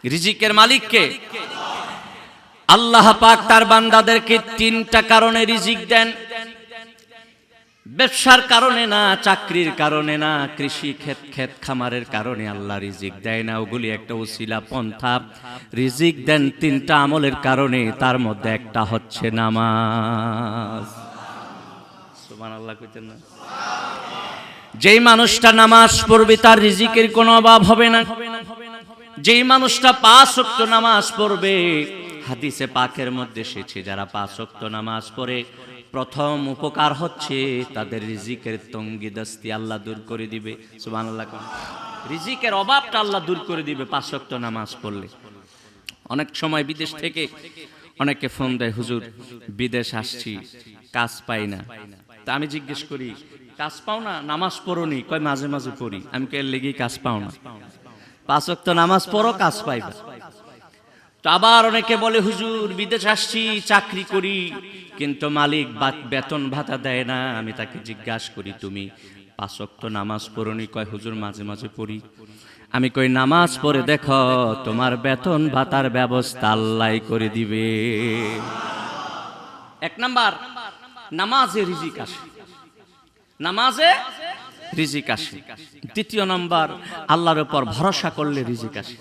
রিজিকের মালিক কে? আল্লাহ পাক তার বান্দাদেরকে তিনটা কারণে রিজিক দেন। ব্যবসার কারণে না, চাকরির কারণে না, কৃষি ক্ষেত খামারের কারণে আল্লাহ রিজিক দেয় না। ওগুলি একটা উসিলা পন্থা। রিজিক দেন তিনটা আমলের কারণে, তার মধ্যে একটা হচ্ছে নামাজ। সুবহানাল্লাহ কইতেন না? যেই মানুষটা নামাজ পড়বে তার রিজিকের কোনো অভাব হবে না। যেই মানুষটা 5 ওয়াক্ত নামাজ পড়বে, হাদিসে পাকের মধ্যে এসেছে যারা 5 ওয়াক্ত নামাজ পড়ে প্রথম উপকার হচ্ছে তাদের রিজিকের তঙ্গিদস্তি আল্লাহ দূর করে দিবে। সুবহানাল্লাহ। রিজিকের অভাবটা আল্লাহ দূর করে দিবে 5 ওয়াক্ত নামাজ পড়লে। অনেক সময় বিদেশ থেকে অনেকে ফোন দেয়, হুজুর বিদেশ আসছি, কাজ পাই না। তা আমি জিজ্ঞেস করি, কাজ পাও না, নামাজ পড়োনি? কয় মাঝে মাঝে পড়ি। আমি কে লেগেই কাজ পাও না? 5 ওয়াক্ত নামাজ পড়ো, কাজ পাইবা। তো আবার অনেকে বলে, হুজুর বিদেশ আসছি, চাকরি করি, কিন্তু মালিক বেতন ভাতা দেয় না। আমি তাকে জিজ্ঞাসা করি, তুমি 5 ওয়াক্ত নামাজ পড়োনি? কয় হুজুর মাঝে মাঝে পড়ি। আমি কই, নামাজ পড়ে দেখো, তোমার বেতন ভাতার ব্যবস্থা আল্লাহ করে দিবে। 1 নাম্বার, নামাজে রিজিক আসে, নামাজে রিজিক আসে। 2 নাম্বার, আল্লাহর উপর ভরসা করলে রিজিক আসে।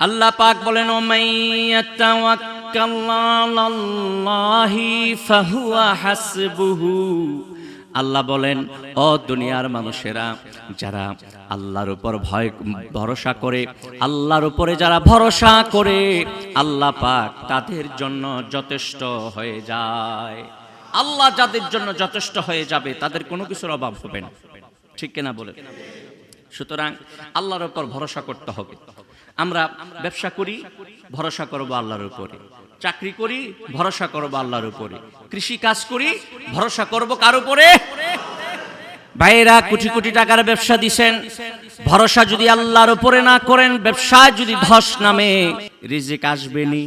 আল্লাহ পাক বলেন, ওমাইয়াতাওয়াক্কালাল্লাহি ফাহুয়া হাসবুহু। আল্লাহ বলেন, ও দুনিয়ার মানুষেরা, যারা আল্লাহর উপর ভরসা করে, আল্লাহর উপরে যারা ভরসা করে, আল্লাহ পাক তাদের জন্য যথেষ্ট হয়ে যায়। আল্লাহ যাদের জন্য যথেষ্ট হয়ে যাবে তাদের কোনো কিছুর অভাব হবে না। ঠিক কিনা বলে? সুতরাং আল্লাহর উপর ভরসা করতে হবে। আমরা ব্যবসা করি, ভরসা করব আল্লাহর উপরে। চাকরি করি, ভরসা করব আল্লাহর উপরে। কৃষি কাজ করি, ভরসা করব কার উপরে? ভাইরা কোটি কোটি টাকার ব্যবসা দিছেন, ভরসা যদি আল্লাহর উপরে না করেন, ব্যবসায় যদি ধস নামে, রিজিক আসবেনি।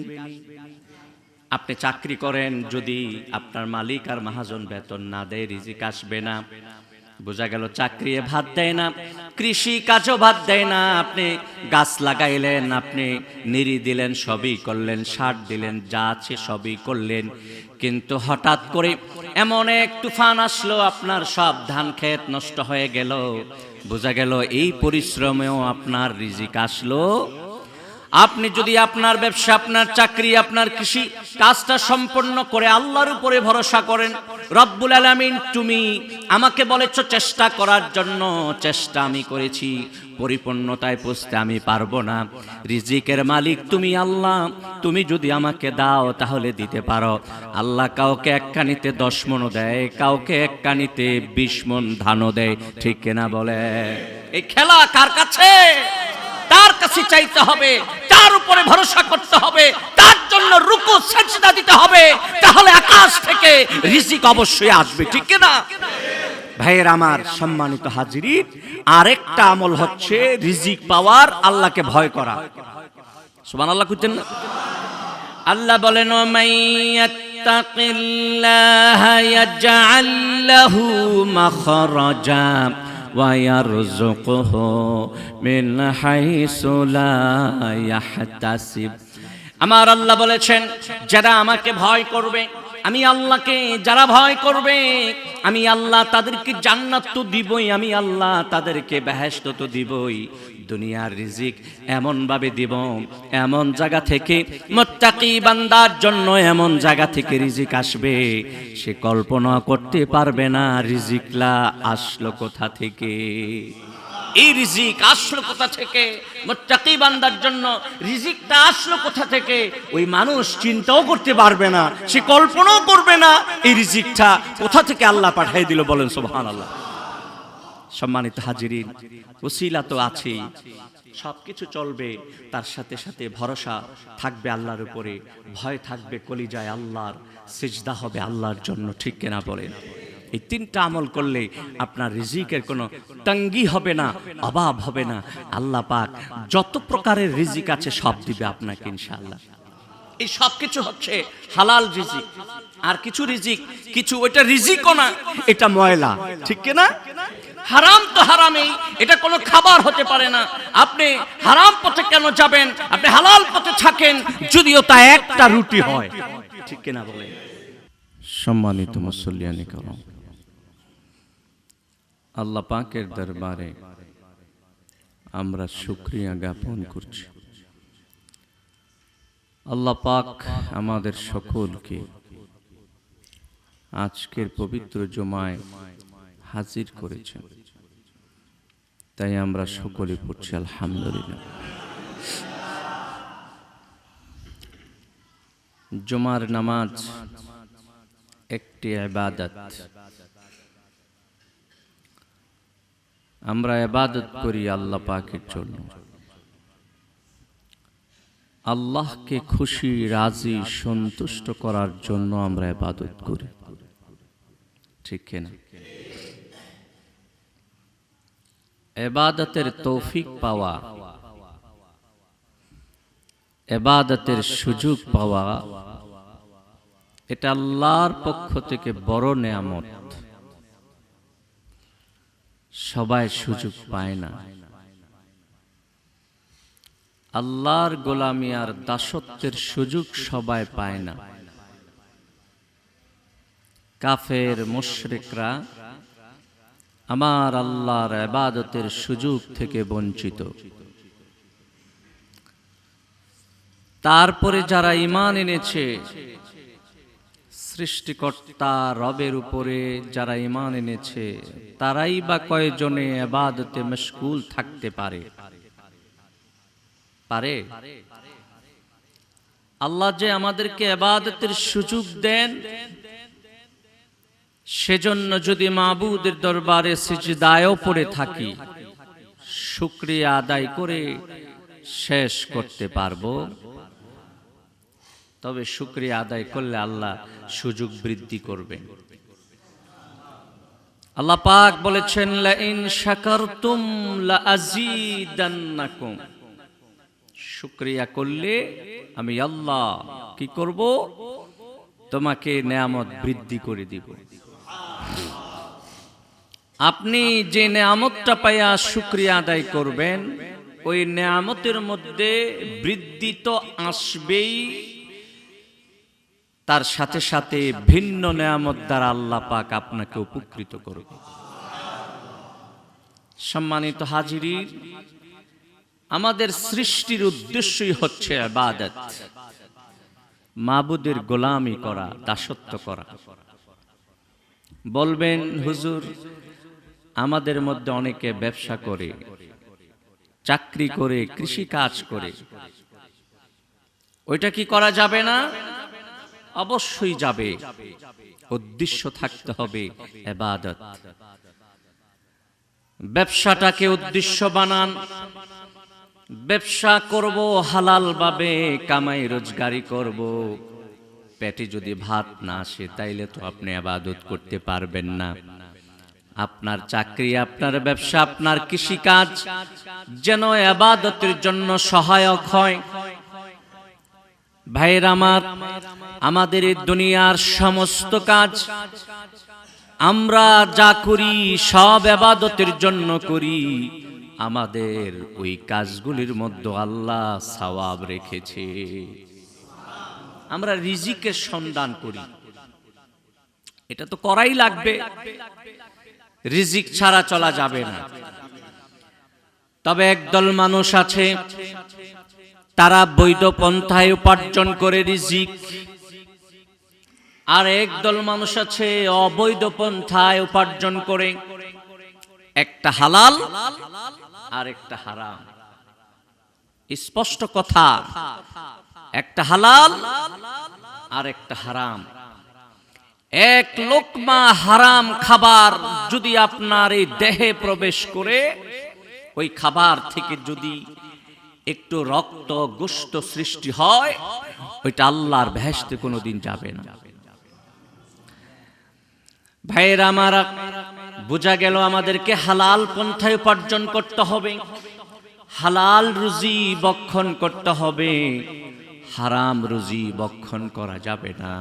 আপনি চাকরি করেন, যদি আপনার মালিক আর মহাজন বেতন না দেয়, রিজিক আসবে না। বোঝা গেল, চাকরি ভাত দেয় না, কৃষি কাজও ভাত দেয় না। আপনি গাছ লাগাইলেন, আপনি নিড়ি দিলেন, সবই করলেন, সার দিলেন, যা আছে সবই করলেন, কিন্তু হঠাৎ করে এমন এক তুফান আসলো, আপনার সব ধান ক্ষেত নষ্ট হয়ে গেল। বোঝা গেল এই পরিশ্রমেও আপনার রিজিক আসলো। আপনি যদি আপনার ব্যবসা, আপনার চাকরি, আপনার কৃষি কাজটা সম্পন্ন করে আল্লাহর উপরে ভরসা করেন, রব্বুল আলামিন তুমি আমাকে বলেছ চেষ্টা করার জন্য, চেষ্টা আমি করেছি, পরিপূর্ণতায় পৌঁছতে আমি পারবো না। রিজিকের মালিক তুমি আল্লাহ, তুমি যদি আমাকে দাও তাহলে দিতে পারো। আল্লাহ কাউকে 1 কানিতে 10 মণও দেয়, কাউকে 1 কানিতে 20 মণ ধানও দেয়। ঠিক কিনা বলে? এই খেলা কার কাছে? তার কাছে চাইতে হবে, তার উপরে ভরসা করতে হবে, তার জন্য রুকু সেজদা দিতে হবে, তাহলে আকাশ থেকে রিজিক অবশ্যই আসবে। ঠিক কিনা ভাইয়ের আমার? সম্মানিত হাজিরিন, আরেকটা আমল হচ্ছে রিজিক পাওয়ার আল্লাহকে ভয় করা। সুবহানাল্লাহ কইতেন না? আল্লাহ বলেন, মাইয়াত্তাকিল্লাহা ইয়াজআল লাহু মাখরাজা ওয়ায়ারযুকহু মিন হাইসু লা ইয়াহতাসিব। আমার আল্লাহ বলেছেন, যারা আমাকে ভয় করবে, আমি আল্লাহকে যারা ভয় করবে, আমি আল্লাহ তাদেরকে জান্নাত তো দিবই, আমি আল্লাহ তাদেরকে বেহেশত তো দিবই। দুনিয়ার রিজিক এমন ভাবে দিব, এমন জায়গা থেকে, মুত্তাকি বান্দার জন্য এমন জায়গা থেকে রিজিক আসবে, সে কল্পনা করতে পারবে না রিজিকলা আসলো কোথা থেকে। এই রিজিক আসলো কোথা থেকে? মুত্তাকি বান্দার জন্য রিজিকটা আসলো কোথা থেকে? ওই মানুষ চিন্তাও করতে পারবে না, সে কল্পনাও করবে না এই রিজিকটা কোথা থেকে আল্লাহ পাঠিয়ে দিল। বলেন সুবহানাল্লাহ। সম্মানিত হাজিরিন, ওসিলা তো আছেই, সবকিছু চলবে, তার সাথে সাথে ভরসা থাকবে আল্লাহর উপরে, ভয় থাকবে কলিজায় আল্লাহর, সিজদা হবে আল্লাহর জন্য। ঠিক কিনা বলেন? এই 3টা আমল করলে আপনার রিজিকের কোনো তঙ্গি হবে না, অভাব হবে না। আল্লাহ পাক যত প্রকারের রিজিক আছে সব দিবে আপনাকে ইনশাআল্লাহ। এই সব কিছু হচ্ছে হালাল রিজিক। আর কিছু রিজিক, কিছু ওইটা রিজিকও না, এটা ময়লা। ঠিক কিনা? হারাম তো হারামই, এটা কোনো খাবার হতে পারে না। আপনি হারাম পথে কেন যাবেন? আপনি হালাল পথে থাকেন, যদিও তা একটা রুটি হয়। ঠিক কিনা বলেন? সম্মানিত মুসল্লিয়ানি করম, আল্লাহ পাকের দরবারে আমরা শুকরিয়া জ্ঞাপন করছি। আল্লাহ পাক আমাদের সকলকে আজকের পবিত্র জুমায় হাজির করেছেন, তাই আমরা সকলে পড়ছি আলহামদুলিল্লাহ। জুমার নামাজ একটি ইবাদত। আমরা ইবাদত করি আল্লাহ পাকের জন্য। আল্লাহকে খুশি, রাজি, সন্তুষ্ট করার জন্য আমরা ইবাদত করি। ঠিক কিনা? ইবাদতের তৌফিক পাওয়া, ইবাদতের সুযোগ পাওয়া, এটা আল্লাহর পক্ষ থেকে বড় নেয়ামত। সবাই সুযোগ পায় না। আল্লাহর গোলামি আর দাসত্বের সুযোগ সবাই পায় না। কাফের মুশরিকরা আমার আল্লাহর ইবাদতের সুযোগ থেকে বঞ্চিত। তারপরে যারা ঈমান এনেছে, সৃষ্টিকর্তা রবের উপরে যারা ঈমান এনেছে, তারাই বা কয়জনে ইবাদতে মশগুল থাকতে পারে? আল্লাহ যে আমাদেরকে ইবাদতের সুযোগ দেন, সেজন্য যদি মাবুদের দরবারে সিজদায়ও পড়ে থাকি, শুকরিয়া আদায় করে শেষ করতে পারবো? তবে শুকরিয়া আদায় করলে আল্লাহ সুযোগ বৃদ্ধি করবেন। আল্লাহ পাক বলেছেন, লা ইন শাকারতুম লা আযীদান্নাকুম। শুকরিয়া করলে আমি আল্লাহ কি করব? তোমাকে নেয়ামত বৃদ্ধি করে দিব। আপনি যে নেয়ামতটা পাইয়া শুকরিয়া আদায় করবেন, ওই নেয়ামতের মধ্যে বৃদ্ধি তো আসবেই, তার সাথে সাথে ভিন্ন নেয়ামত দ্বারা আল্লাহ পাক আপনাকে উপকৃত করবে। সম্মানিত হাজিরিন, আমাদের সৃষ্টির উদ্দেশ্যই হচ্ছে ইবাদত, মাবুদের গোলামি করা, দাসত্ব করা। বলবেন, হুজুর আমাদের মধ্যে অনেকে ব্যবসা করে, চাকরি করে, কৃষি কাজ করে, ওইটা কি করা যাবে না? অবশ্যই যাবে। উদ্দেশ্য থাকতে হবে ইবাদত। ব্যবসাটাকে উদ্দেশ্য বানান। ব্যবসা করব হালাল ভাবে, কামাই রোজগারি করব। পেটে যদি ভাত না আসে, তাইলে তো আপনি ইবাদত করতে পারবেন না। আপনার চাকরি, আপনার ব্যবসা, আপনার কৃষিকাজ যেন ইবাদতের জন্য সহায়ক হয়। ভাইয়ের আমার, আমাদের এই দুনিয়ার সমস্ত কাজ আমরা যা করি সব ইবাদতের জন্য করি। আমাদের ওই কাজগুলির মধ্যে আল্লাহ সওয়াব রেখেছে। আমরা রিজিকের সন্ধান করি, এটা তো করাই লাগবে। রিজিক ছাড়া চলা যাবে না। তবে একদল মানুষ আছে, তারা বৈধ পন্থায় উপার্জন করে রিজিক, আর একদল মানুষ আছে অবৈধ পন্থায় উপার্জন করে। একটা হালাল আর একটা হারাম, স্পষ্ট কথা। একটা হালাল আর একটা হারাম। এক লোকমা হারাম খাবার যদি আপনার এই দেহে প্রবেশ করে, ওই খাবার থেকে যদি একটু রক্ত গোশত সৃষ্টি হয়, ওইটা আল্লাহর বেহেশতে কোনোদিন যাবে না। ভাইয়েরা আমার, বোঝা গেল আমাদেরকে হালাল পন্থায় উপার্জন করতে হবে, হালাল রুজি বক্ষণ করতে হবে। হারাম রুজি বক্ষণ করা যাবে না,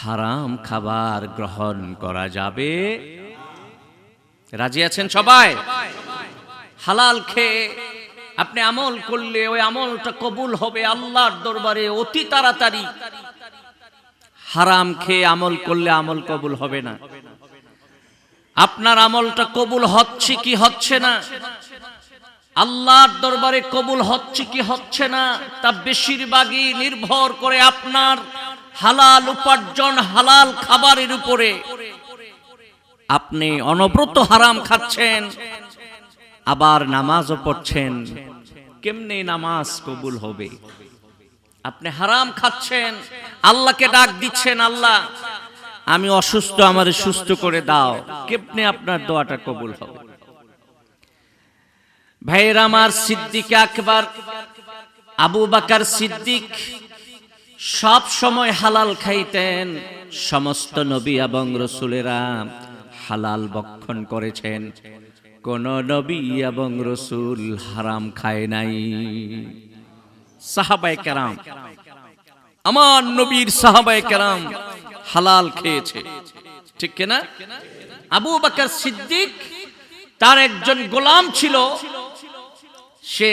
হারাম খাবার গ্রহণ করা যাবে রাজি আছেন সবাই? হালাল খেয়ে আপনি আমল করলে ওই আমলটা কবুল হবে আল্লাহর দরবারে অতি তাড়াতাড়ি। হারাম খেয়ে আমল করলে আমল কবুল হবে না। আপনার আমলটা কবুল হচ্ছে কি হচ্ছে না, আল্লাহর দরবারে কবুল হচ্ছে কি হচ্ছে না, তা বেশিরভাগই নির্ভর করে আপনার হালাল উপার্জন, হালাল খাবারের উপরে। আপনি অনবরত হারাম খাচ্ছেন, আবার নামাজও পড়ছেন, কেমনে নামাজ কবুল হবে? আপনি হারাম খাচ্ছেন, আল্লাহকে ডাক দিচ্ছেন, আল্লাহ আমি অসুস্থ, আমারে সুস্থ করে দাও, কেমনে আপনার দোয়াটা কবুল হবে? ভাইয়ের আমার, সিদ্দিক আকবার আবু বকর সিদ্দিক সব সময় হালাল খাইতেন। সমস্ত নবী এবং রাসূলেরা হালাল ভক্ষণ করেছেন, কোন নবী এবং রাসূল হারাম খায় নাই। সাহাবায়ে কেরাম, আমার নবীর সাহাবায়ে কেরাম হালাল খেয়েছে, ঠিক কিনা? আবু বকর সিদ্দিক, তার একজন গোলাম ছিল, সে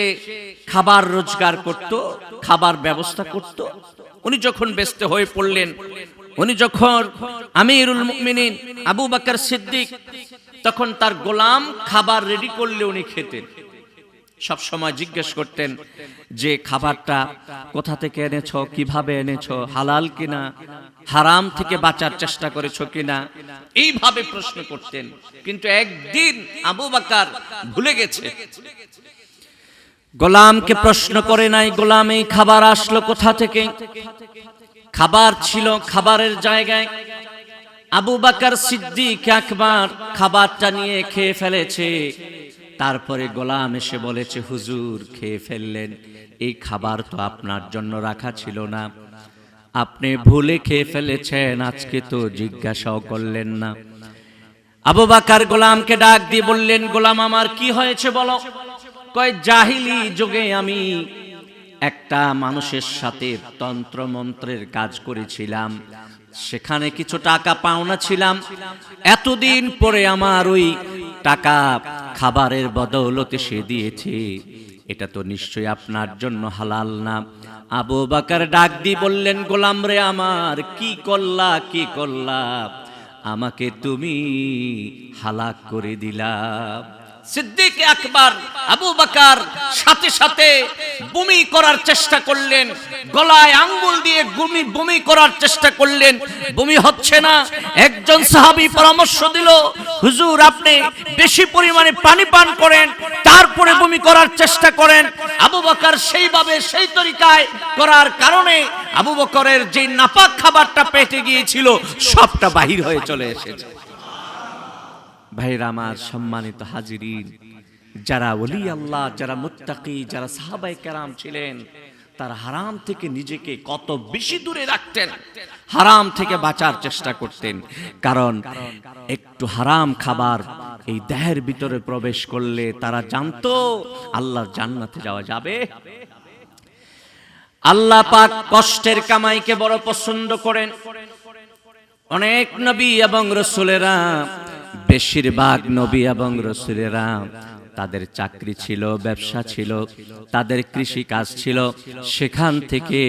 খাবার রোজগার করত, খাবার ব্যবস্থা করত। উনি যখন ব্যস্ত হয়ে পড়লেন, উনি যখন আমিরুল মুমিনিন আবু বকর সিদ্দিক, তখন তার গোলাম খাবার রেডি করলে উনি খেতেন। সব সময় জিজ্ঞেস করতেন যে খাবারটা কোথা থেকে এনেছো, কিভাবে এনেছো, হালাল কিনা, হারাম থেকে বাঁচার চেষ্টা করেছো কিনা, এইভাবে প্রশ্ন করতেন। কিন্তু একদিন আবু বকর ভুলে গেছে, গোলামকে প্রশ্ন করে নাই গোলাম এই খাবার আসলো কোথা থেকে। খাবার ছিল খাবারের জায়গায়, আবু বকর সিদ্দিক আকবার খাবারটা নিয়ে খেয়ে ফেলেছে। তারপরে গোলাম এসে বলেছে, হুজুর খেয়ে ফেললেন, এই খাবার তো আপনার জন্য রাখা ছিল না, আপনি ভুলে খেয়ে ফেলেছেন, আজকে তো জিজ্ঞাসাও করলেন না। আবু বকর গোলামকে ডাক দিয়ে বললেন, গোলাম আমার কি হয়েছে বলো। কয়, জাহিলি যুগে আমি একটা মানুষের সাথে তন্ত্র মন্ত্রের কাজ করেছিলাম, সেখানে কিছু টাকা পাওনা ছিলাম, এতদিন পরে আমার ওই টাকা খাবারের বদৌলতে সে দিয়েছে, এটা তো নিশ্চয়ই আপনার জন্য হালাল না। আবু বকর ডাক দিয়ে বললেন, গোলাম রে আমার, কি করলা, কি করলা, আমাকে তুমি হালাক করে দিলা। সিদ্দিক আকবার আবু বকর সাথে সাথে বমি করার চেষ্টা করলেন, গলায় আঙ্গুল দিয়ে বমি করার চেষ্টা করলেন, বমি হচ্ছে না। একজন সাহাবী পরামর্শ দিল, হুজুর আপনি বেশি পরিমাণে পানি পান করেন, তারপরে বমি করার চেষ্টা করেন। আবু বকর সেইভাবে সেই তরিকায় করার কারণে আবু বকরের যে নাপাক খাবারটা পেটে গিয়েছিল সবটা বাহির হয়ে চলে এসেছে। ভাইরা আমার, সম্মানিত হাজিরিন, যারা ওলি আল্লাহ, যারা মুত্তাকি, যারা সাহাবায়ে কেরাম ছিলেন, তারা হারাম থেকে নিজেকে কত বেশি দূরে রাখতেন, হারাম থেকে বাঁচার চেষ্টা করতেন। কারণ একটু হারাম খাবার এই দেহের ভিতরে প্রবেশ করলে তারা জানতো আল্লাহর জান্নাতে যাওয়া যাবে। আল্লাহ পাক কষ্টের কামাইকে বড় পছন্দ করেন। অনেক নবী এবং রাসূলেরা, বেশিরভাগ নবী এবং রাসূলেরা, তাদের চাকরি ছিল, ব্যবসা ছিল, তাদের কৃষি কাজ ছিল, সেখান থেকে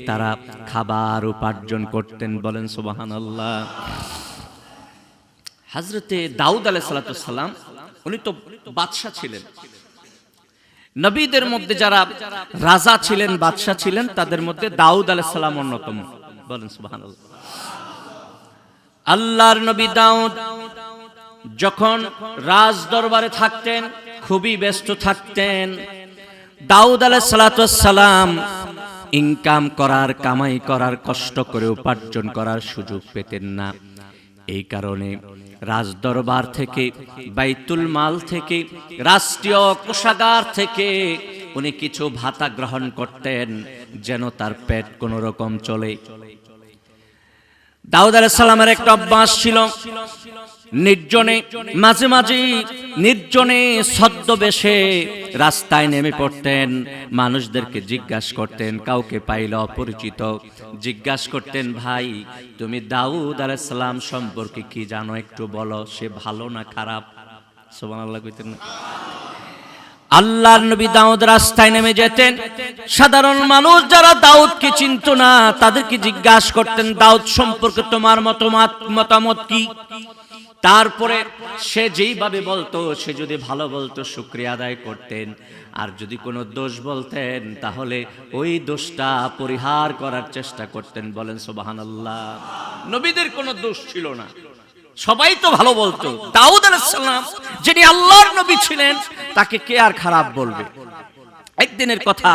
তারা খাবার উপার্জন করতেন। বলেন সুবহানাল্লাহ। হযরতে দাউদ আলাইহিস সালাম, উনি তো বাদশা ছিলেন। নবীদের মধ্যে যারা রাজা ছিলেন, বাদশা ছিলেন, তাদের মধ্যে দাউদ আলাইহিস সালাম অন্যতম। বলেন সুবহানাল্লাহ। আল্লাহর নবী দাউদ যখন রাজ দরবারে থাকতেন, খুবই ব্যস্ত থাকতেন। দাউদ আলাইহিস সালাম ইনকাম করার, কামাই করার, কষ্ট করে উপার্জন করার সুযোগ পেতেন না। এই কারণে রাজ দরবার থেকে, বাইতুল মাল থেকে, রাষ্ট্রীয় কোষাগার থেকে উনি কিছু ভাতা গ্রহণ করতেন, যেন তার পেট কোন রকম চলে। দাউদ আলাইহিস সালামের একটা অভ্যাস ছিল, নির্জনে, মাঝে মাঝে নির্জনে ছদ্মবেশে রাস্তায় নেমে পড়তেন, মানুষদেরকে জিজ্ঞাসা করতেন, কাউকে পাইলে অপরিচিত জিজ্ঞাসা করতেন, ভাই তুমি দাউদ আলাইহিস সালাম সম্পর্কে কি জানো, একটু বলো, সে ভালো না খারাপ? সুবহানাল্লাহ কইতেন না? আল্লাহর নবী দাউদ রাস্তায় নেমে যেতেন, সাধারণ মানুষ যারা দাউদকে চিনত না তাদেরকে জিজ্ঞাসা করতেন, দাউদ সম্পর্কে তোমার মতামত কি? তারপরে সে যেইভাবে বলতো, সে যদি ভালো বলতো শুকরিয়া আদায় করতেন, আর যদি কোনো দোষ বলতেন তাহলে ওই দোষটা পরিহার করার চেষ্টা করতেন। বলেন সুবহানাল্লাহ। নবীদের কোনো দোষ ছিল না, সবাই তো ভালো বলতো। দাউদ আলাইহিস সালাম যিনি আল্লাহর নবী ছিলেন, তাকে কে আর খারাপ বলবে? একদিনের কথা,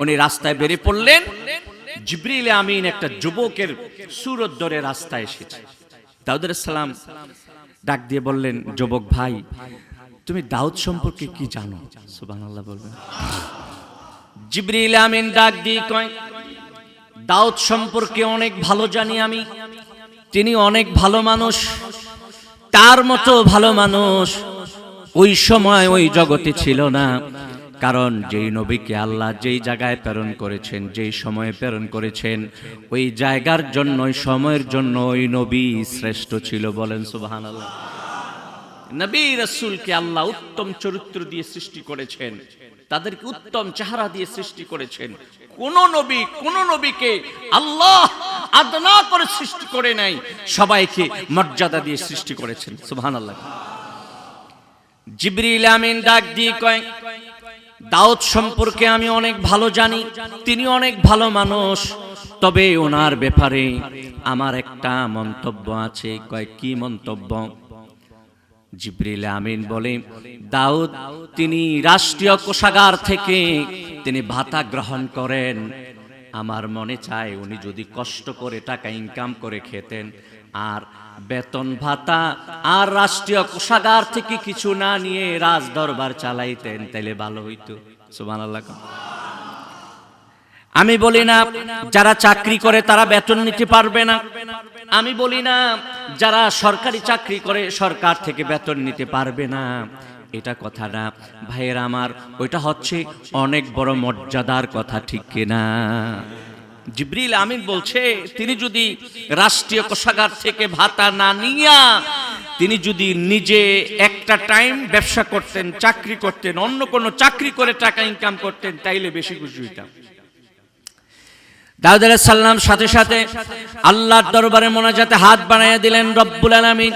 উনি রাস্তায় বেরিয়ে পড়লেন, জিবরিল আমিন একটা যুবকের সুরত ধরে রাস্তায় এসেছে। দাউদ আলাইহিস সালাম ডাক দিয়ে বললেন, যুবক ভাই, তুমি দাউদ সম্পর্কে কি জানো? সুবহানাল্লাহ বলবেন। জিবরিল আমিন ডাক দিয়ে কয়, দাউদ সম্পর্কে অনেক ভালো জানি আমি, তিনি অনেক ভালো মানুষ, তার মতো ভালো মানুষ ওই সময় ওই জগতে ছিল না। কারণ যেই নবীকে আল্লাহ যেই জায়গায় প্রেরণ করেছেন, যেই সময়ে প্রেরণ করেছেন, ওই জায়গার জন্য, ওই সময়ের জন্য ওই নবী শ্রেষ্ঠ ছিল। বলেন সুবহানাল্লাহ। নবী রাসূলকে আল্লাহ উত্তম চরিত্র দিয়ে সৃষ্টি করেছেন, তাদেরকে উত্তম চেহারা দিয়ে সৃষ্টি করেছেন। কোন নবীকে আল্লাহ আদনা করে সৃষ্টি করে নাই, সবাইকে মর্যাদা দিয়ে সৃষ্টি করেছেন। সুবহানাল্লাহ। জিবরিল আমিন ডাক দিয়ে কয়, দাউদ সম্পর্কে আমি অনেক ভালো জানি, তিনি অনেক ভালো মানুষ, তবে ওনার ব্যাপারে আমার একটা মন্তব্য আছে। কয়, কি মন্তব্য? জিবরিল আমিন বলে, দাউদ তিনি রাষ্ট্রীয় কোষাগার থেকে তিনি ভাতা গ্রহণ করেন। আমার মনে চায় উনি যদি কষ্ট করে টাকা ইনকাম করে খেতেন, আর বেতন ভাতা আর রাষ্ট্রীয় কোষাগার থেকে কিছু না নিয়ে রাজ দরবার চালাইতেন, তাইলে ভালো হইতো। সুবহানাল্লাহ। আমি বলি না যারা চাকরি করে তারা বেতন নিতে পারবে না, আমি বলি না যারা সরকারি চাকরি করে সরকার থেকে বেতন নিতে পারবে না, এটা কথা না ভাইয়েরা আমার, ওইটা হচ্ছে অনেক বড় মর্যাদার কথা, ঠিক কিনা? জিবরিল আমিন বলছে, তিনি যদি রাষ্ট্রীয় কোষাগার থেকে ভাতা না নিয়া তিনি যদি নিজে একটা টাইম ব্যবসা করতেন, চাকরি করতেন, অন্য কোনো চাকরি করে টাকা ইনকাম করতেন, তাইলে বেশি খুশি হইতাম। দাউদ আলাইহিস সালাম সাথে সাথে আল্লাহর দরবারে মোনাজাতে হাত বানাইয়া দিলেন, রব্বুল আলামিন,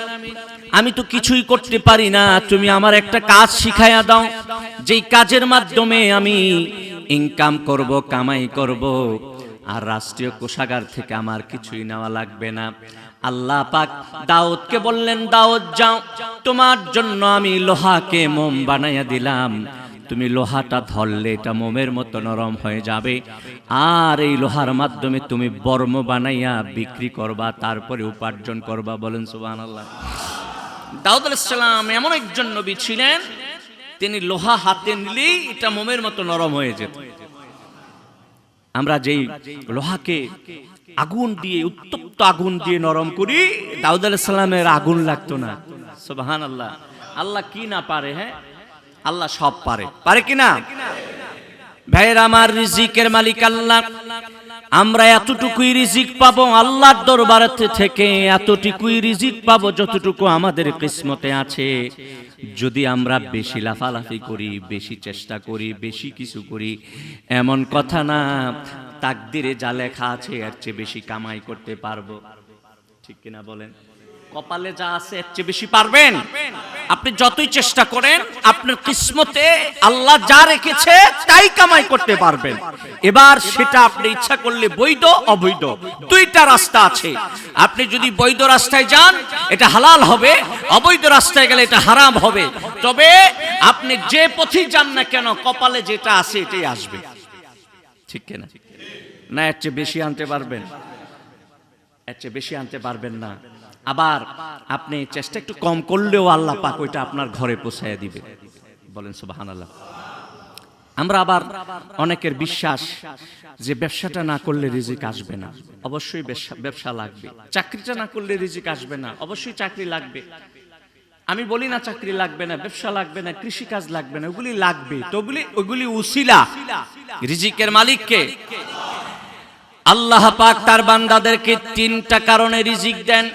আমি তো কিছুই করতে পারি না, তুমি আমার একটা কাজ শিখাইয়া দাও, যেই কাজের মাধ্যমে আমি ইনকাম করব, কামাই করব, আর রাষ্ট্রীয় কোষাগার থেকে আমার কিছুই নেওয়া লাগবে না। আল্লাহ পাক দাউদকে বললেন, দাউদ যাও, তোমার জন্য আমি লোহাকে মোম বানাইয়া দিলাম, তুমি লোহাটা ধরলে এটা মোমের মতো নরম হয়ে যাবে, আর এই লোহার মাধ্যমে তুমি বর্ম বানাইয়া বিক্রি করবা, তারপরে উপার্জন করবা। বলেন সুবহানাল্লাহ। দাউদ আলাইহিস সালাম এমন একজন নবী ছিলেন, তিনি লোহা হাতে নিলেই এটা মোমের মতো নরম হয়ে যেত। আমরা যেই লোহাকে আগুন দিয়ে, উত্তপ্ত আগুন দিয়ে নরম করি, দাউদ আলাইহিস সালামের আগুন লাগতো না। সুবহানাল্লাহ। আল্লাহ কি না পারে? হ্যাঁ, আল্লাহ সব পারে, পারে কিনা? ভাইয়ের আমার, রিজিকের মালিক আল্লাহ। আমরা এতটুকুই রিজিক পাবো আল্লাহর দরবার থেকে, এতটুকুই রিজিক পাবো যতটুকু আমাদের কিসমতে আছে। যদি আমরা বেশি লাফালাফি করি, বেশি চেষ্টা করি, বেশি কিছু করি, এমন কথা না, তাকদিরে যা লেখা আছে এর চেয়ে বেশি কামাই করতে পারবো, ঠিক কিনা বলেন? কপালে যা আছে এর চেয়ে বেশি পারবেন? আপনি যতই চেষ্টা করেন, আপনার কিসমতে আল্লাহ যা রেখেছে তাই কামাই করতে পারবেন। এবার সেটা আপনি ইচ্ছা করলে বৈধ অবৈধ দুইটা রাস্তা আছে। আপনি যদি বৈধ রাস্তায় যান এটা হালাল হবে, অবৈধ রাস্তায় গেলে এটা হারাম হবে। তবে আপনি যে পথে যান না কেন, কপালে যেটা আছে এটাই আসবে, ঠিক কিনা? না এর চেয়ে বেশি আনতে পারবেন? এর চেয়ে বেশি আনতে পারবেন না। আবার আপনি চেষ্টা একটু কম করলেও আল্লাহ পাক ওইটা আপনার ঘরে পৌঁছায় দিবে। বলেন সুবহানাল্লাহ। আমরা আবার অনেকের বিশ্বাস যে ব্যবসাটা না করলে রিজিক আসবে না। অবশ্যই ব্যবসা লাগবে। চাকরিটা না করলে রিজিক আসবে না, অবশ্যই চাকরি লাগবে। আমি বলি না চাকরি লাগবে না, ব্যবসা লাগবে না, কৃষি কাজ লাগবে না, ওগুলি লাগবে। তো ওগুলি উসিলা। রিজিকের মালিককে আল্লাহ পাক তার বান্দাদেরকে তিনটা কারণে রিজিক দেন।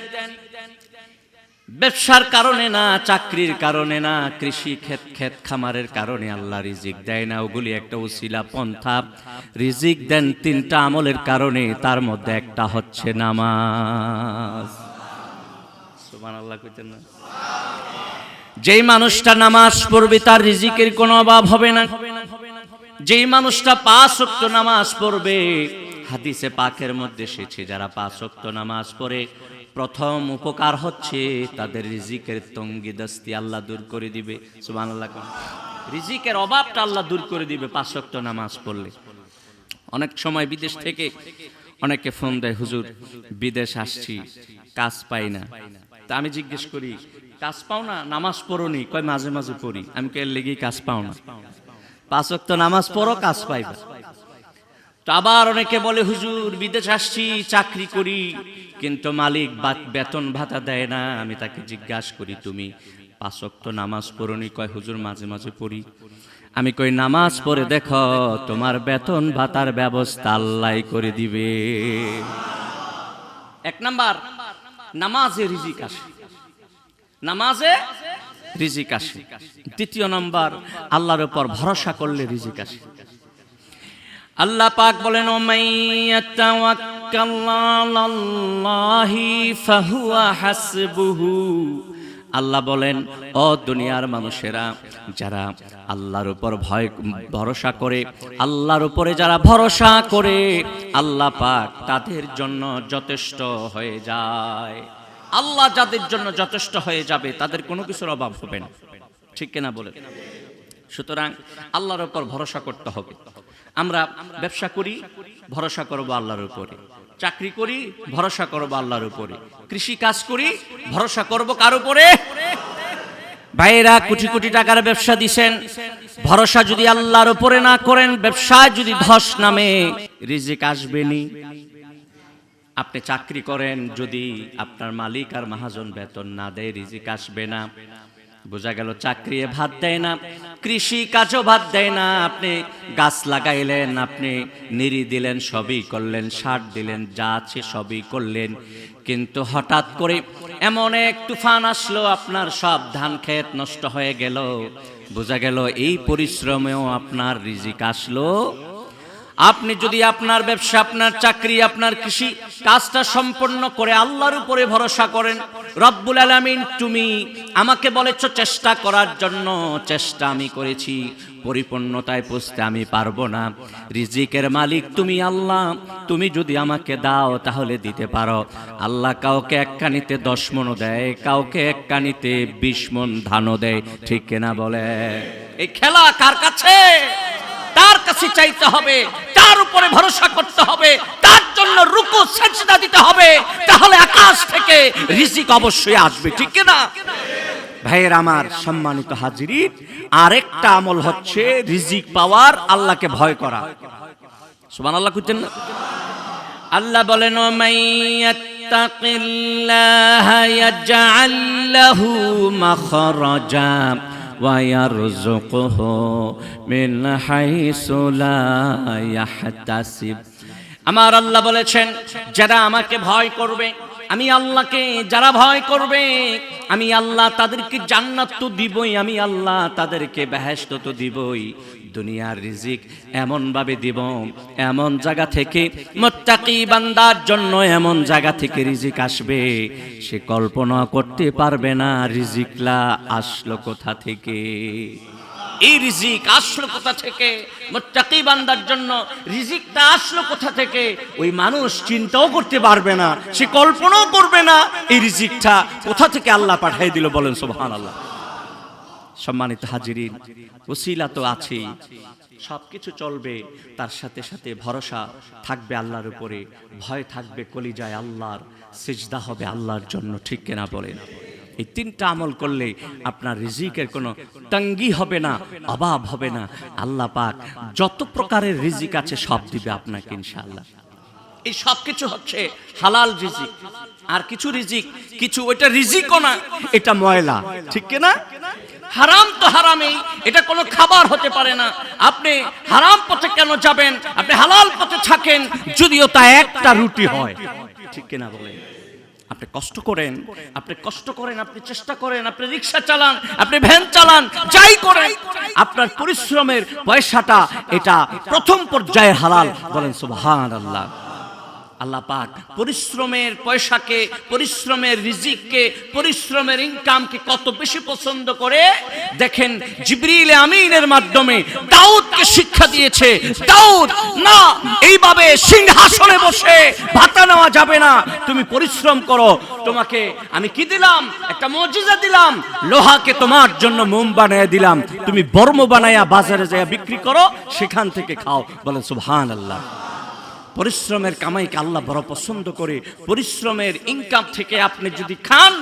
ব্যবসার কারণে না, চাকরির কারণে না, কৃষি ক্ষেত খামারের কারণে আল্লাহ রিজিক দেয় না। ওগুলি একটা উসিলা পন্থা। রিজিক দেন তিনটা আমলের কারণে, তার মধ্যে একটা হচ্ছে নামাজ। সুবহানাল্লাহ কইতেন না? যেই মানুষটা নামাজ পড়বে তার রিজিকের কোনো অভাব হবে না। যেই মানুষটা 5 ওয়াক্ত নামাজ পড়বে, হাদিসে পাকের মধ্যে এসেছে যারা 5 ওয়াক্ত নামাজ পড়ে প্রথম উপকার হচ্ছে তাদের রিজিকের তঙ্গিদস্তি আল্লাহ দূর করে দিবে। সুবহানাল্লাহ। রিজিকের অভাবটা আল্লাহ দূর করে দিবে 5 ওয়াক্ত নামাজ পড়লে। অনেক সময় বিদেশ থেকে অনেকে ফোন দেয়, হুজুর বিদেশ আসছি, কাজ পাই না। তা আমি জিজ্ঞেস করি, কাজ পাও না, নামাজ পড়োনি? কয় মাঝে মাঝে পড়ি। আমি কে লেগে কাজ পাও না? 5 ওয়াক্ত নামাজ পড়ো, কাজ পাইবা। তো আবার অনেকে বলে, হুজুর বিদেশ আসছি, চাকরি করি, কিন্তু মালিক বেতন ভাতা দেয় না। আমি তাকে জিজ্ঞাসা করি, তুমি 5 ওয়াক্ত নামাজ পড়োনি? কয় হুজুর মাঝে মাঝে পড়ি। আমি কই, নামাজ পড়ে দেখো, তোমার বেতন ভাতার ব্যবস্থা আল্লাহ করে দিবে। 1 নাম্বার, নামাজে রিজিক আসে, নামাজে রিজিক আসে। 2 নাম্বার, আল্লাহর উপর ভরসা করলে রিজিক আসে। আল্লাহ পাক বলেন, ও মাইয়াতাওয়াক্কাল আলাল্লাহি ফাহুয়া হাসবুহু। আল্লাহ বলেন, ও দুনিয়ার মানুষেরা, যারা আল্লাহর উপর ভরসা করে, আল্লাহর উপরে যারা ভরসা করে, আল্লাহ পাক তাদের জন্য যথেষ্ট হয়ে যায়। আল্লাহ যাদের জন্য যথেষ্ট হয়ে যাবে তাদের কোনো কিছুর অভাব হবে না। ঠিক কিনা বলেন? সুতরাং আল্লাহর উপর ভরসা করতে হবে। আমরা ব্যবসা করি, ভরসা করব আল্লাহর উপরে। চাকরি করি, ভরসা করব আল্লাহর উপরে। কৃষি কাজ করি, ভরসা করব কার উপরে? ভাইরা কোটি কোটি টাকার ব্যবসা দিছেন, ভরসা যদি আল্লাহর উপরে না করেন, ব্যবসায় যদি ধস নামে, রিজিক আসবেনি। আপনি চাকরি করেন, যদি আপনার মালিক আর মহাজন বেতন না দেয়, রিজিক আসবে না। বোঝা গেল, চাকরি ভাত দেয় না, কৃষি কাজও ভাত দেয় না। আপনি গাছ লাগাইলেন, আপনি নিড়ি দিলেন, সবই করলেন, সার দিলেন, যা আছে সবই করলেন, কিন্তু হঠাৎ করে এমন এক তুফান আসলো, আপনার সব ধান ক্ষেত নষ্ট হয়ে গেল। বোঝা গেল এই পরিশ্রমেও আপনার রিজিক আসলো। আপনি যদি আপনার ব্যবসা, আপনার চাকরি, আপনার কৃষি কাজটা সম্পন্ন করে আল্লাহর উপরে ভরসা করেন, রব্বুল আলামিন তুমি আমাকে বলেছ চেষ্টা করার জন্য, চেষ্টা আমি করেছি, পরিপূর্ণতায় পৌঁছতে আমি পারবো না। রিজিকের মালিক তুমি আল্লাহ, তুমি যদি আমাকে দাও তাহলে দিতে পারো। আল্লাহ কাউকে 1 কানিতে 10 মণ দেয়, কাউকে 1 কানিতে 20 মণ ধানও দেয়। ঠিক কিনা বলে? এই খেলা কার কাছে? তার কাছে চাইতে হবে, তার উপরে ভরসা করতে হবে, তার জন্য রুকু সেজদা দিতে হবে, তাহলে আকাশ থেকে রিজিক অবশ্যই আসবে। ঠিক না ভাইয়ের আমার? সম্মানিত হাজিরিন, আরেকটা আমল হচ্ছে রিজিক পাওয়ার আল্লাহকে ভয় করা। সুবহানাল্লাহ কইতেন না? আল্লাহ বলেন, ও মাইয়াত্তাকিল্লাহা ইয়াজআল লাহু মাখরাজা ওয়ায়ারযুকুহু মিন হাইসু লা ইয়াহতাসিব। আমার আল্লাহ বলেছেন, যারা আমাকে ভয় করবে, আমি আল্লাহকে যারা ভয় করবে, আমি আল্লাহ তাদেরকে জান্নাত তো দিবই, আমি আল্লাহ তাদেরকে বেহেশত তো দিবই। দুনিয়ার রিজিক এমন ভাবে দিব, এমন জায়গা থেকে, মুত্তাকি বান্দার জন্য এমন জায়গা থেকে রিজিক আসবে, সে কল্পনা করতে পারবে না রিজিকলা আসলো কোথা থেকে। এই রিজিক আসলো কোথা থেকে? মুত্তাকি বান্দার জন্য রিজিকটা আসলো কোথা থেকে? ওই মানুষ চিন্তাও করতে পারবে না, সে কল্পনাও করবে না এই রিজিকটা কোথা থেকে আল্লাহ পাঠিয়ে দিল। বলেন সুবহানাল্লাহ। সম্মানিত হাজিরিন, ওসিলা তো আছেই, সবকিছু চলবে, তার সাথে সাথে ভরসা থাকবে আল্লাহর উপরে, ভয় থাকবে কলিজায় আল্লাহর, সিজদা হবে আল্লাহর জন্য। ঠিক কিনা বলেন? এই 3টা আমল করলে আপনার রিজিকের কোনো তঙ্গি হবে না, অভাব হবে না। আল্লাহ পাক যত প্রকারের রিজিক আছে সব দিবে আপনাকে ইনশাআল্লাহ। এই সব কিছু হচ্ছে হালাল রিজিক। আর কিছু রিজিক, কিছু ওইটা রিজিকও না, এটা ময়লা। ঠিক কিনা? হারাম তো হারামই, এটা কোনো খাবার হতে পারে না। আপনি হারাম পথে কেন যাবেন? আপনি হালাল পথে থাকেন, যদিও তা একটা রুটি হয়। ঠিক কিনা বলেন? আপনি কষ্ট করেন, আপনি চেষ্টা করেন, আপনি রিক্সা চালান, আপনি ভ্যান চালান, যাই করেন, আপনার পরিশ্রমের পয়সাটা এটা প্রথম পর্যায়ে হালাল। বলেন সুবহানাল্লাহ। আল্লাহ পাক পরিশ্রমের পয়সাকে, পরিশ্রমের রিজিককে, পরিশ্রমের ইনকামকে কত বেশি পছন্দ করে দেখেন। জিবরিল আমিনের মাধ্যমে দাউদকে শিক্ষা দিয়েছে, দাউদ না, এইভাবে সিংহাসনে বসে ভাতা নেওয়া যাবে না, তুমি পরিশ্রম করো। তোমাকে আমি কি দিলাম? একটা মুজিজা দিলাম, লোহাকে তোমার জন্য মোম বানায় দিলাম, তুমি বর্ম বানায়া বাজারে যায় বিক্রি করো, সেখান থেকে খাও। বলেন সুবহানাল্লাহ। পরিশ্রমের কামাইকে আল্লাহ বড় পছন্দ করে। পরিশ্রমের ইনকাম থেকে আপনি যদি খান,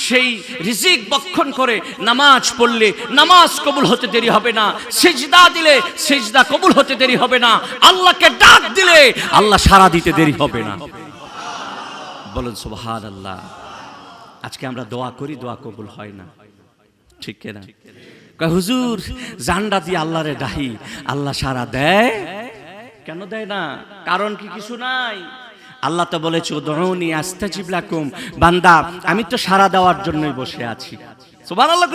সেই রিজিক বক্ষণ করে নামাজ পড়লে নামাজ কবুল হতে দেরি হবে না, সিজদা দিলে সিজদা কবুল হতে দেরি হবে না, আল্লাহকে ডাক দিলে আল্লাহ সাড়া দিতে দেরি হবে না। বলেন সুবহানাল্লাহ। আজকে আমরা দোয়া করি, দোয়া কবুল হয় না, ঠিক কিনা? কয় হুজুর জান্ডা দিয়ে আল্লাহরে ডাহি, আল্লাহ সাড়া দেয় কেন দেয় না? কারণ কি কিছু নাই? আল্লাহ তো বলেছে উদউনি আস্তাজিব লাকুম, বান্দা আমি তো সাড়া দেওয়ার জন্যই বসে আছি। সুবহানাল্লাহ।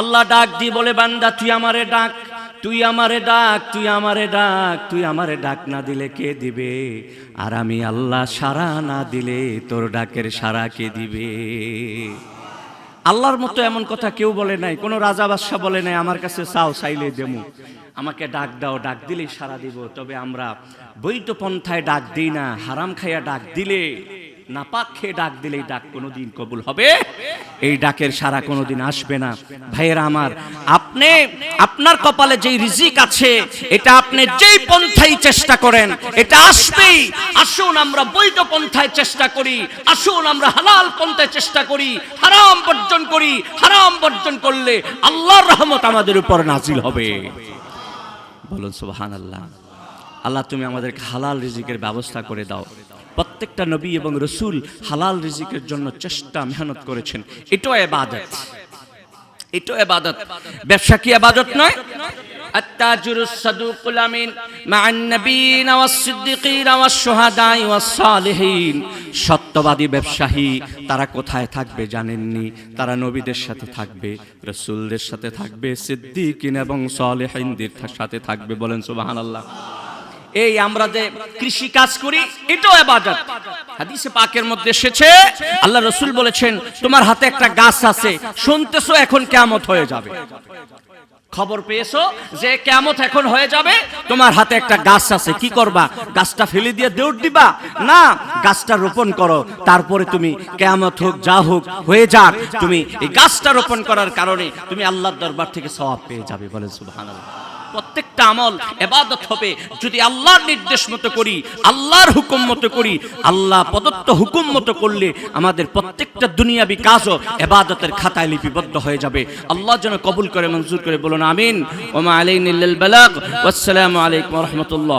আল্লাহ ডাক দিয়ে বলে বান্দা তুই আমারে ডাক, তুই আমারে ডাক, তুই আমারে ডাক, তুই আমারে ডাক না দিলে কে দিবে? আর আমি আল্লাহ সাড়া না দিলে তোর ডাকের সাড়া কে দিবে? আল্লাহর মতো এমন কথা কেউ বলে নাই, কোনো রাজা বাদশা বলে নাই আমার কাছে চাও চাইলে দেমু, আমাকে ডাক দাও, ডাক দিলেই সাড়া দিব। তবে আমরা বৈধ পন্থায় ডাক দিই না, হারাম খাইয়া ডাক দিলে, নাপাক খেয়ে ডাক দিলেই ডাক কোনোদিন কবুল হবে? এই ডাকের সাড়া কোনোদিন আসবে না। ভাইয়েরা আমার, আপনি আপনার কপালে যেই রিজিক আছে, এটা আপনি যেই পন্থায় চেষ্টা করেন এটা আসবেই। আসুন আমরা বৈধ পন্থায় চেষ্টা করি, আসুন আমরা হালাল পন্থায় চেষ্টা করি, হারাম বর্জন করি। হারাম বর্জন করলে আল্লাহর রহমত আমাদের উপর নাজিল হবে। বলুন সুবহানাল্লাহ। আল্লাহ তুমি আমাদেরকে হালাল রিজিকের ব্যবস্থা করে দাও। প্রত্যেকটা নবী এবং রসুল হালাল রিজিকের জন্য চেষ্টা মেহনত করেছেন। এটাও ইবাদত, এটাও ইবাদত। ব্যবসা কি ইবাদত নয়? আত-তাজিরুস সাদুকুল আমিন মা'আন নাবিয়িনা ওয়াস-সিদ্দিকিনা ওয়াশ-শুহাদা'i ওয়াস-সালিহিন। সত্যবাদী ব্যবসায়ী তারা কোথায় থাকবে জানেননি? তারা নবীদের সাথে থাকবে, রাসূলদের সাথে থাকবে, সিদ্দিকিন এবং সালিহিনদের সাথে থাকবে। বলেন সুবহানাল্লাহ। এই আমরা যে কৃষি কাজ করি এটাও ইবাদত। হাদিসে পাকের মধ্যে এসেছে, আল্লাহ রাসূল বলেছেন তোমার হাতে একটা গাছ আছে, শুনতেছো এখন কিয়ামত হয়ে যাবে, খবর পেয়েছো যে কিয়ামত এখন হয়ে যাবে, তোমার হাতে একটা গাছ আছে, কি করবা? গাছটা ফেলে দিয়ে দৌড় দিবা? না, গাছটা রোপণ করো, তারপরে তুমি কিয়ামত হোক যা হোক হয়ে যাক, তুমি এই গাছটা রোপণ করার কারণে তুমি আল্লাহর দরবার থেকে সওয়াব পেয়ে যাবে। বলেন সুবহানাল্লাহ। প্রত্যেকটা আমল ইবাদত হবে যদি আল্লাহর নির্দেশ মতো করি, আল্লাহর হুকুম মতো করি। আল্লাহ প্রদত্ত হুকুম মতো করলে আমাদের প্রত্যেকটা দুনিয়াবি কাজও ইবাদতের খাতায় লিপিবদ্ধ হয়ে যাবে। আল্লাহ যেন কবুল করে, মঞ্জুর করে। বলুন আমিন। ওয়া মা আলাইনা ইল্লাল বালাগ। ওয়াসসালামু আলাইকুম ওয়া রাহমাতুল্লাহ।